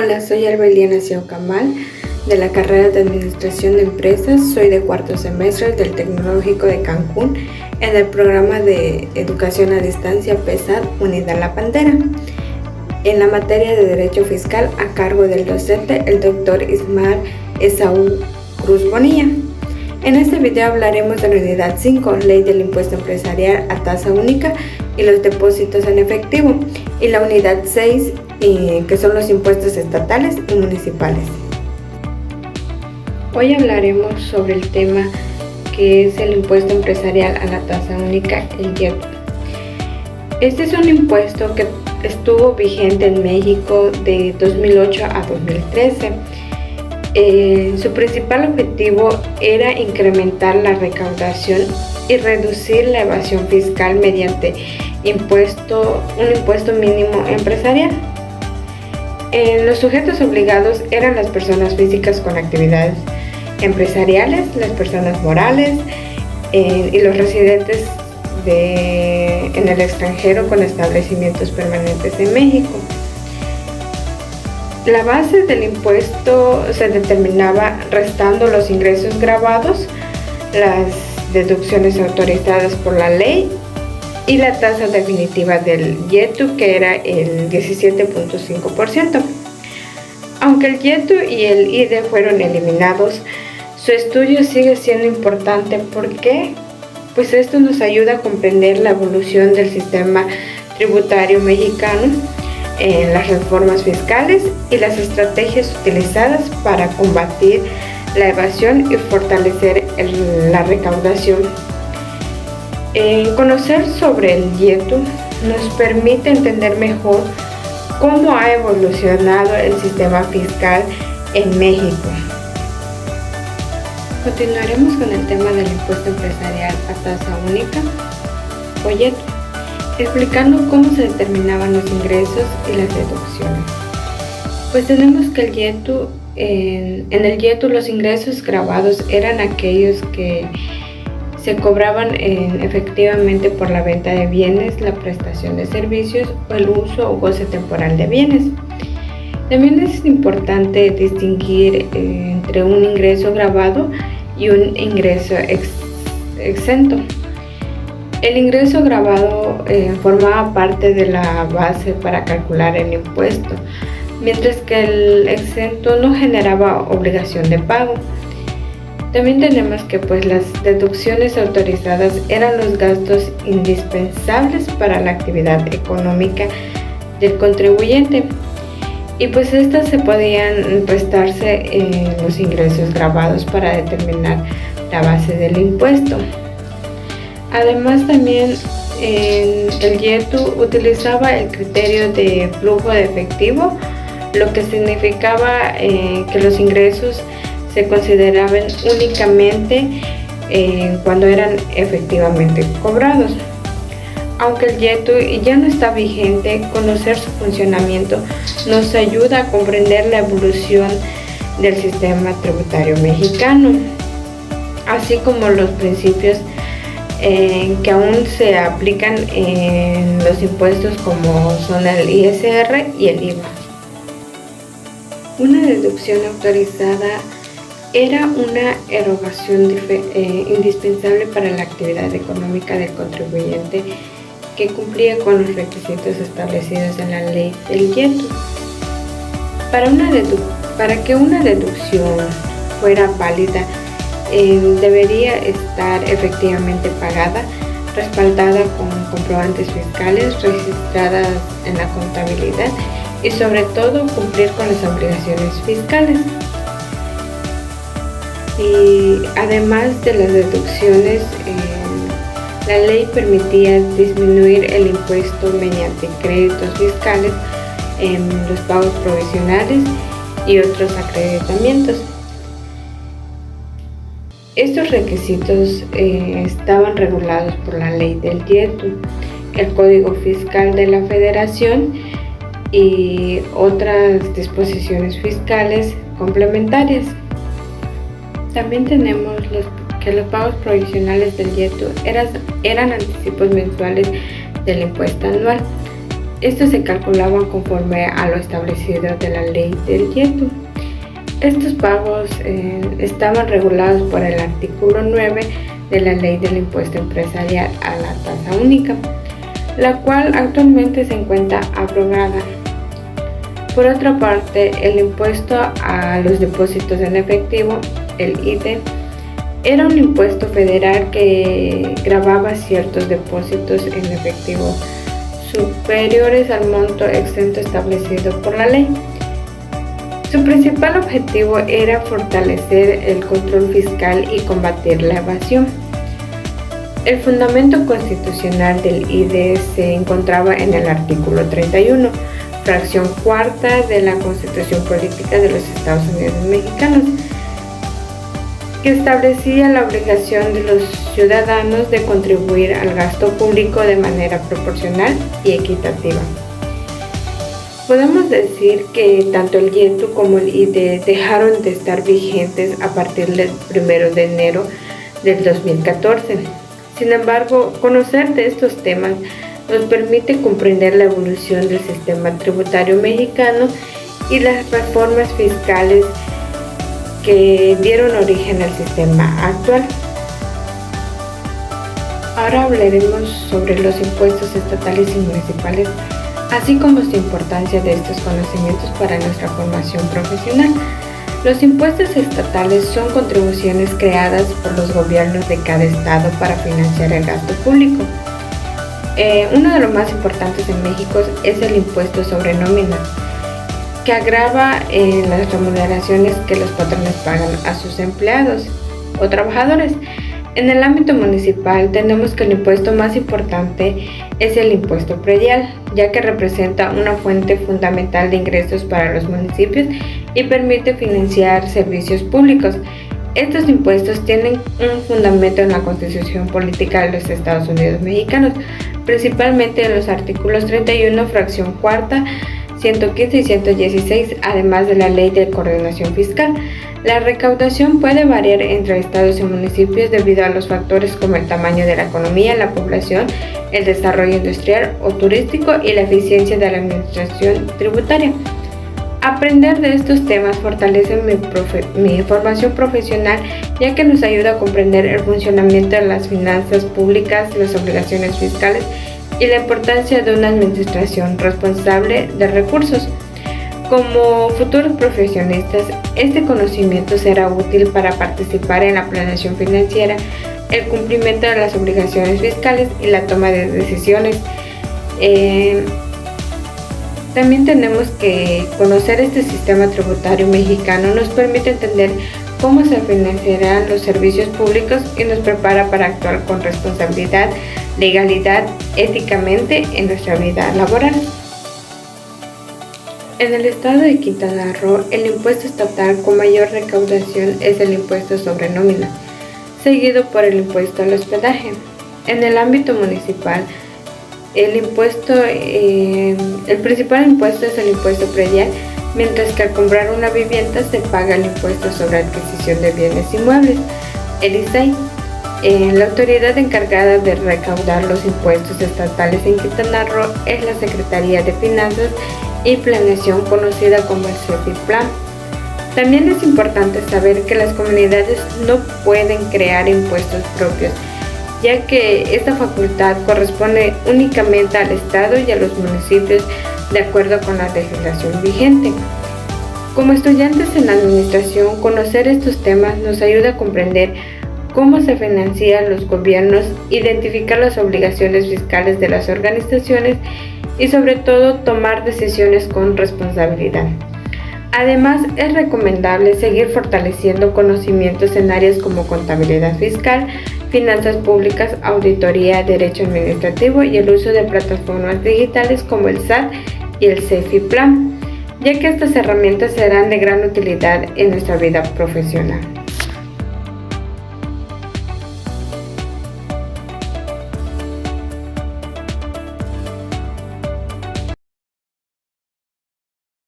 Hola, soy Arbeliana Camal de la carrera de Administración de Empresas. Soy de cuarto semestre del Tecnológico de Cancún en el programa de Educación a Distancia PESAD Unidad La Pantera, en la materia de Derecho Fiscal a cargo del docente, el doctor Ismael Esaú Cruz Bonilla. En este video hablaremos de la Unidad 5, Ley del Impuesto Empresarial a Tasa Única y los depósitos en efectivo, y la Unidad 6, que son los impuestos estatales y municipales. Hoy hablaremos sobre el tema que es el impuesto empresarial a la tasa única, el IEPS. Este es un impuesto que estuvo vigente en México de 2008 a 2013. Su principal objetivo era incrementar la recaudación y reducir la evasión fiscal mediante un impuesto mínimo empresarial. Los sujetos obligados eran las personas físicas con actividades empresariales, las personas morales y los residentes en el extranjero con establecimientos permanentes en México. La base del impuesto se determinaba restando los ingresos grabados, las deducciones autorizadas por la ley y la tasa definitiva del IETU, que era el 17.5%. Aunque el IETU y el IDE fueron eliminados, su estudio sigue siendo importante. ¿Por qué? Pues esto nos ayuda a comprender la evolución del sistema tributario mexicano, las reformas fiscales y las estrategias utilizadas para combatir la evasión y fortalecer la recaudación. Conocer sobre el IETU nos permite entender mejor cómo ha evolucionado el sistema fiscal en México. Continuaremos con el tema del impuesto empresarial a tasa única o IETU, explicando cómo se determinaban los ingresos y las deducciones. Pues tenemos que el IETU, en el IETU los ingresos grabados eran aquellos que se cobraban efectivamente por la venta de bienes, la prestación de servicios o el uso o goce temporal de bienes. También es importante distinguir entre un ingreso grabado y un ingreso exento. El ingreso grabado formaba parte de la base para calcular el impuesto, mientras que el exento no generaba obligación de pago. También tenemos que las deducciones autorizadas eran los gastos indispensables para la actividad económica del contribuyente, y estas se podían restarse en los ingresos grabados para determinar la base del impuesto. Además, también el IETU utilizaba el criterio de flujo de efectivo, lo que significaba que los ingresos se consideraban únicamente cuando eran efectivamente cobrados. Aunque el IETU ya no está vigente, conocer su funcionamiento nos ayuda a comprender la evolución del sistema tributario mexicano, así como los principios que aún se aplican en los impuestos, como son el ISR y el IVA. Una deducción autorizada era una erogación indispensable para la actividad económica del contribuyente que cumplía con los requisitos establecidos en la ley del IETU. Para que una deducción fuera válida, debería estar efectivamente pagada, respaldada con comprobantes fiscales, registradas en la contabilidad y sobre todo cumplir con las obligaciones fiscales. Y además de las deducciones, la ley permitía disminuir el impuesto mediante créditos fiscales, los pagos provisionales y otros acreditamientos. Estos requisitos estaban regulados por la ley del IETU, el Código Fiscal de la Federación y otras disposiciones fiscales complementarias. También tenemos que los pagos provisionales del IETU eran anticipos mensuales del impuesto anual. Estos se calculaban conforme a lo establecido de la ley del IETU. Estos pagos estaban regulados por el artículo 9 de la ley del impuesto empresarial a la tasa única, la cual actualmente se encuentra abrogada. Por otra parte, el impuesto a los depósitos en efectivo, el IDE, era un impuesto federal que gravaba ciertos depósitos en efectivo superiores al monto exento establecido por la ley. Su principal objetivo era fortalecer el control fiscal y combatir la evasión. El fundamento constitucional del IDE se encontraba en el artículo 31, fracción cuarta de la Constitución Política de los Estados Unidos Mexicanos, que establecía la obligación de los ciudadanos de contribuir al gasto público de manera proporcional y equitativa. Podemos decir que tanto el IETU como el IDE dejaron de estar vigentes a partir del 1 de enero del 2014. Sin embargo, conocer de estos temas nos permite comprender la evolución del sistema tributario mexicano y las reformas fiscales que dieron origen al sistema actual. Ahora hablaremos sobre los impuestos estatales y municipales, así como su importancia de estos conocimientos para nuestra formación profesional. Los impuestos estatales son contribuciones creadas por los gobiernos de cada estado para financiar el gasto público. Uno de los más importantes en México es el impuesto sobre nómina, que agrava las remuneraciones que los patrones pagan a sus empleados o trabajadores. En el ámbito municipal tenemos que el impuesto más importante es el impuesto predial, ya que representa una fuente fundamental de ingresos para los municipios y permite financiar servicios públicos. Estos impuestos tienen un fundamento en la Constitución Política de los Estados Unidos Mexicanos, principalmente en los artículos 31, fracción cuarta, 115 y 116, además de la Ley de Coordinación Fiscal. La recaudación puede variar entre estados y municipios debido a los factores como el tamaño de la economía, la población, el desarrollo industrial o turístico y la eficiencia de la administración tributaria. Aprender de estos temas fortalece mi formación profesional, ya que nos ayuda a comprender el funcionamiento de las finanzas públicas, las obligaciones fiscales y la importancia de una administración responsable de recursos. Como futuros profesionistas, este conocimiento será útil para participar en la planeación financiera, el cumplimiento de las obligaciones fiscales y la toma de decisiones. También tenemos que conocer este sistema tributario mexicano, nos permite entender cómo se financiarán los servicios públicos y nos prepara para actuar con responsabilidad, legalidad, éticamente en nuestra vida laboral. En el estado de Quintana Roo, el impuesto estatal con mayor recaudación es el impuesto sobre nómina, seguido por el impuesto al hospedaje. En el ámbito municipal, el principal impuesto es el impuesto predial, mientras que al comprar una vivienda se paga el impuesto sobre adquisición de bienes inmuebles, el ISAI. La autoridad encargada de recaudar los impuestos estatales en Quintana Roo es la Secretaría de Finanzas y Planeación, conocida como el CEFIPLAN. También es importante saber que las comunidades no pueden crear impuestos propios, ya que esta facultad corresponde únicamente al Estado y a los municipios de acuerdo con la legislación vigente. Como estudiantes en la administración, conocer estos temas nos ayuda a comprender cómo se financian los gobiernos, identificar las obligaciones fiscales de las organizaciones y sobre todo tomar decisiones con responsabilidad. Además, es recomendable seguir fortaleciendo conocimientos en áreas como contabilidad fiscal, finanzas públicas, auditoría, derecho administrativo y el uso de plataformas digitales como el SAT y el CEFIPLAN, ya que estas herramientas serán de gran utilidad en nuestra vida profesional.